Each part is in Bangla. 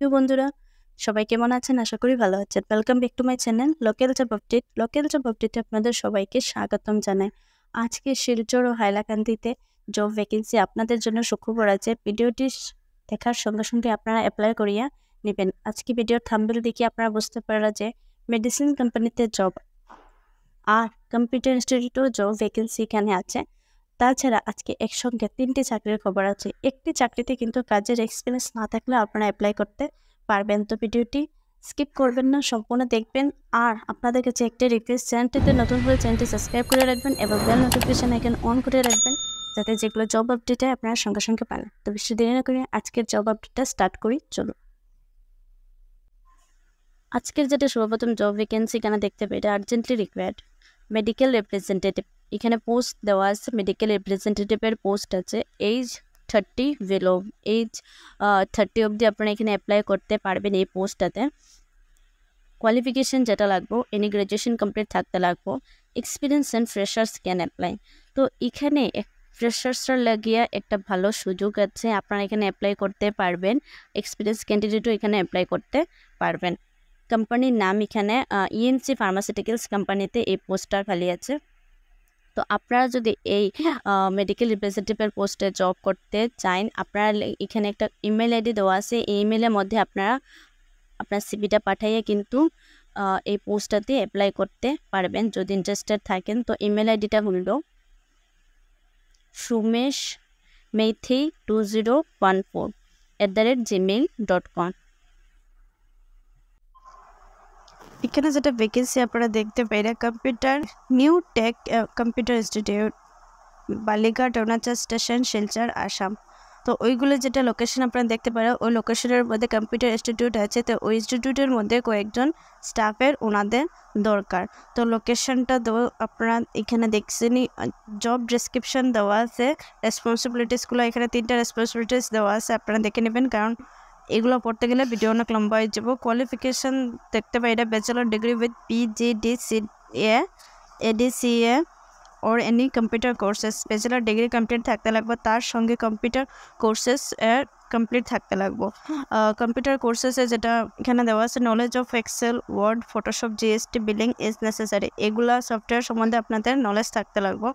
প্রিয় বন্ধুরা, সবাই কেমন আছেন? আশা করি ভালো আছেন। Welcome back to my channel local job update. Local job আপডেটে আপনাদের সবাইকে স্বাগতম জানাই। আজকে শিলচর ও হাইলাকান্দিতে জব ভ্যাকেন্সি আপনাদের জন্য সুখবর আছে। ভিডিওটি দেখার সঙ্গে সঙ্গে আপনারা অ্যাপ্লাই করিয়া নেবেন। আজকে ভিডিওর থাম্বনেল দেখে আপনারা বুঝতে পারবেন যে মেডিসিন কোম্পানিতে জব আর কম্পিউটার ইনস্টিটিউটেও জব ভ্যাকেন্সি এখানে আছে। তাছাড়া আজকে একসঙ্গে 3টি চাকরির খবর আছে। একটি চাকরিতে কিন্তু কাজের এক্সপিরিয়েন্স না থাকলে আপনারা অ্যাপ্লাই করতে পারবেন। তো ভিডিওটি স্কিপ করবেন না, সম্পূর্ণ দেখবেন। আর আপনাদের কাছে একটা রিকোয়েস্ট, চ্যানেলটিতে নতুন হলে চ্যানেলটি সাবস্ক্রাইব করে রাখবেন এবং বেল নোটিফিকেশন আইকন অন করে রাখবেন, যাতে যেগুলো জব আপডেটে আপনারা সঙ্গে সঙ্গে পান। তো বেশি দেরি না করে আজকের জব আপডেটটা স্টার্ট করি, চলুন। আজকের যেটা সর্বপ্রথম জব ভ্যাকেন্সি এখানে দেখতে পাই, এটা আর্জেন্টলি রিকোয়ার্ড মেডিকেল রিপ্রেজেন্টেটিভ। এখানে পোস্ট দেওয়া আছে, মেডিকেল রিপ্রেজেন্টেটিভের পোস্ট আছে। এজ 30 বিলো, এজ 30 অবধি আপনারা এখানে অ্যাপ্লাই করতে পারবেন এই পোস্টটাতে। কোয়ালিফিকেশন যেটা লাগবো, এনি গ্রাজুয়েশন কমপ্লিট থাকতে লাগবো। Experience and freshers can apply. তো এখানে ফ্রেশার্সরা লাগিয়ে একটা ভালো সুযোগ আছে, আপনারা এখানে অ্যাপ্লাই করতে পারবেন। এক্সপিরিয়েন্স ক্যান্ডিডেটও এখানে অ্যাপ্লাই করতে পারবেন। কোম্পানির নাম এখানে ইএনসি ফার্মাসিউটিক্যালস কোম্পানিতে এই পোস্টটা খালি আছে। তো আপনারা যদি এই মেডিকেল রিপ্রেজেন্টেটিভের পোস্টে জব করতে চান, আপনারা এখানে একটা ইমেল আইডি দেওয়া আছে। এই ইমেলের মধ্যে আপনারা আপনার সিভিটা পাঠাইয়ে কিন্তু এই পোস্টটাতে অ্যাপ্লাই করতে পারবেন যদি ইন্টারেস্টেড থাকেন। তো ইমেল আইডিটা হলো sumesh2014@gmail.com। এখানে যেটা ভ্যাকেন্সি আপনারা দেখতে পাইরা, computer new tech computer institute, Balighat Arunachal station, Silchar, Assam. তো ওইগুলো যেটা লোকেশন আপনারা দেখতে পারেন, ওই লোকেশনের মধ্যে কম্পিউটার ইনস্টিটিউট আছে। তো ওই ইনস্টিটিউটের মধ্যে কয়েকজন স্টাফের ওনাদের দরকার। তো লোকেশনটা আপনারা এখানে দেখছেনই, জব ডেসক্রিপশন দেওয়া আছে, রেসপন্সিবিলিটিসগুলো এখানে 3টা রেসপন্সিবিলিটিস দেওয়া আছে, আপনারা দেখে নেবেন, কারণ এগুলো পড়তে গেলে ভিডিও অনেক লম্বা হয়ে যাব। কোয়ালিফিকেশন দেখতে পাই, এটা bachelor degree with PGDCA ADCA or any computer courses। Bachelor degree complete থাকতে লাগবে, তার সঙ্গে কম্পিউটার কোর্সেস কমপ্লিট থাকতে লাগবে। কম্পিউটার কোর্সেসে যেটা এখানে দেওয়া আছে, knowledge of Excel, Word, Photoshop, GST, billing is necessary. এগুলা সফটওয়্যার সম্বন্ধে আপনাদের নলেজ থাকতে লাগবে।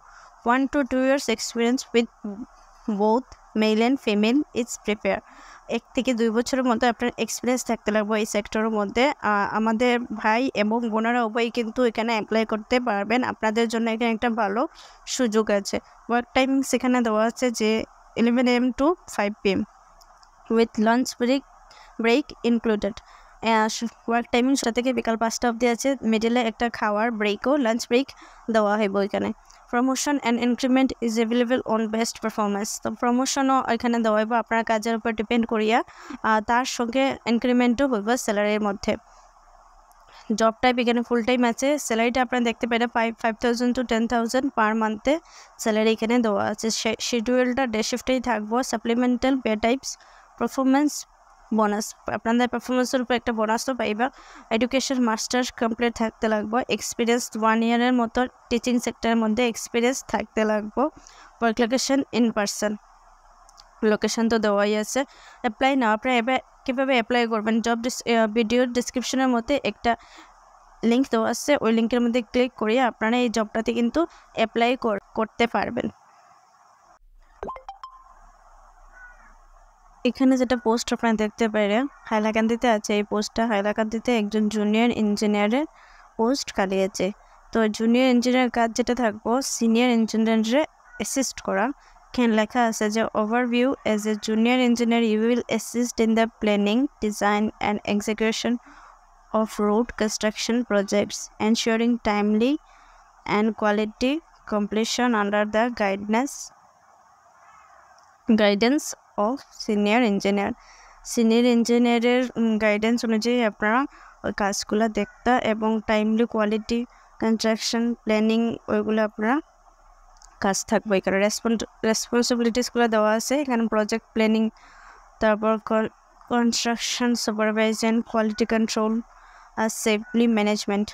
1 to 2 years experience with both male and female is prepare. 1 থেকে 2 বছরের মধ্যে আপনার এক্সপিরিয়েন্স থাকতে লাগবে এই সেক্টরের মধ্যে। আমাদের ভাই এবং বোনেরা উভয় কিন্তু এখানে অ্যাপ্লাই করতে পারবেন। আপনাদের জন্য এখানে একটা ভালো সুযোগ আছে। ওয়ার্ক টাইমিং সেখানে দেওয়া আছে যে 11 AM to 5 PM with lunch break included. Work timing সেটা থেকে বিকাল 5টা অবধি আছে, মিডিলে একটা খাওয়ার ব্রেকও, লাঞ্চ ব্রেক দেওয়া হইব এখানে। Promotion and increment is available on best performance. তো প্রমোশনও এখানে দেওয়া হইব আপনার কাজের উপর ডিপেন্ড করিয়া, তার সঙ্গে ইনক্রিমেন্টও হইব স্যালারির মধ্যে। জব টাইপ এখানে ফুল টাইম আছে। স্যালারিটা আপনারা দেখতে পারেন 5,000 to 10,000 পার মান্থে স্যালারি এখানে দেওয়া আছে। শিডিউলটা ডে শিফটেই থাকবো। Supplemental pay types, performance bonus, আপনাদের পারফরমেন্সের উপর একটা বোনাসও পাইবা। এডুকেশন মাস্টার্স কমপ্লিট থাকতে লাগবো। এক্সপিরিয়েন্স 1 year মতো টিচিং সেক্টরের মধ্যে এক্সপিরিয়েন্স থাকতে লাগবো। Work location in person, location তো দেওয়াই আছে। অ্যাপ্লাই না, আপনারা এবার কীভাবে অ্যাপ্লাই করবেন, জব ভিডিওর ডিসক্রিপশনের মধ্যে একটা লিঙ্ক দেওয়া আছে, ওই লিঙ্কের মধ্যে ক্লিক করিয়ে আপনারা এই জবটাতে কিন্তু অ্যাপ্লাই করতে পারবেন। এখানে যেটা পোস্ট আপনারা দেখতে পারেন, হাইলাকান্দিতে আছে এই পোস্টটা। হাইলাকান্দিতে একজন জুনিয়র ইঞ্জিনিয়ারের পোস্ট খালি আছে। তো জুনিয়র ইঞ্জিনিয়ার কাজ যেটা থাকবো, সিনিয়র ইঞ্জিনিয়ারে অ্যাসিস্ট করা। এখানে লেখা আছে যে overview, as a junior engineer you will assist in the planning, design and execution of road construction projects, ensuring timely and quality completion under the guidance of senior engineer। Senior ইঞ্জিনিয়ারের গাইডেন্স অনুযায়ী আপনারা ওই কাজগুলো দেখতে এবং টাইমলি কোয়ালিটি কনস্ট্রাকশন প্ল্যানিং ওইগুলো আপনারা কাজ থাকবে। এখানে রেসপন্সিবিলিটিসগুলো দেওয়া আছে। এখানে প্রজেক্ট প্ল্যানিং, তারপর construction supervision, quality control, safely management,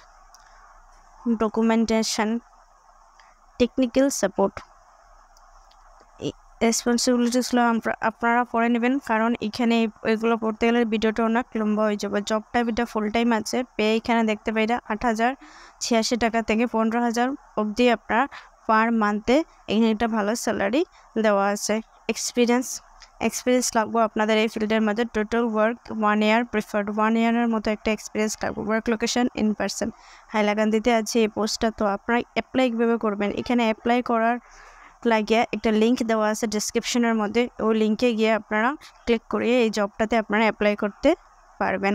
documentation, technical support, রেসপন্সিবিলিটিসগুলো আপনারা পড়ে নেবেন, কারণ এখানে এগুলো পড়তে গেলে ভিডিওটা অনেক লম্বা হয়ে যাবে। জব টাইপ এটা ফুল টাইম আছে, পে এখানে দেখতে পাই 8,086 টাকা থেকে 15,000 অবধি আপনার পার মান্থে এখানে একটা ভালো স্যালারি দেওয়া আছে। এক্সপিরিয়েন্স লাগবে আপনাদের এই ফিল্ডের মধ্যে। টোটাল ওয়ার্ক 1 ইয়ার প্রিফার্ড, 1 ইয়ারের মতো একটা এক্সপিরিয়েন্স লাগবে। ওয়ার্ক লোকেশন ইন পার্সন, হাইলাকান্দিতে আছে এই পোস্টটা। তো আপনারা অ্যাপ্লাই কীভাবে করবেন, এখানে অ্যাপ্লাই করার লাগিয়ে একটা লিঙ্ক দেওয়া আছে ডেসক্রিপশনের মধ্যে, ওই লিঙ্কে গিয়ে আপনারা ক্লিক করিয়ে এই জবটাতে আপনারা অ্যাপ্লাই করতে পারবেন।